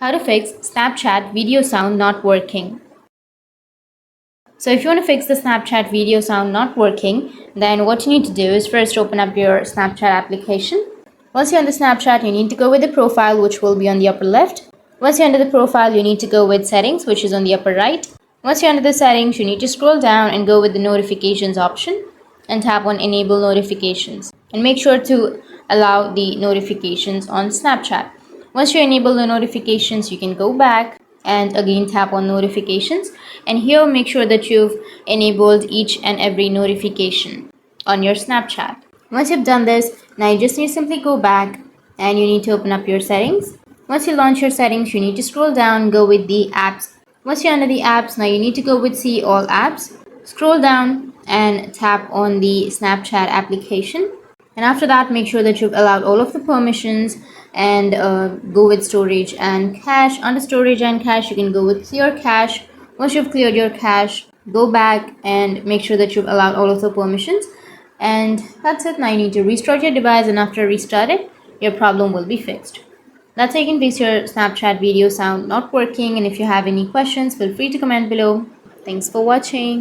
How to fix Snapchat video sound not working. So if you want to fix the Snapchat video sound not working, then what you need to do is first open up your Snapchat application. Once you're on the Snapchat, you need to go with the profile, which will be on the upper left. Once you're under the profile, you need to go with settings, which is on the upper right. Once you're under the settings, you need to scroll down and go with the notifications option and tap on enable notifications. And make sure to allow the notifications on Snapchat. Once you enable the notifications, you can go back and again tap on notifications, and here make sure that you've enabled each and every notification on your Snapchat. Once you've done this, now you just need to simply go back and you need to open up your settings. Once you launch your settings, you need to scroll down, go with the apps. Once you're under the apps, now you need to go with see all apps. Scroll down and tap on the Snapchat application. And after that, make sure that you've allowed all of the permissions and go with storage and cache. Under storage and cache, you can go with clear cache. Once you've cleared your cache, go back and make sure that you've allowed all of the permissions. And that's it. Now you need to restart your device, and after restart it, your problem will be fixed. That's how you can fix your Snapchat video sound not working. And if you have any questions, feel free to comment below. Thanks for watching.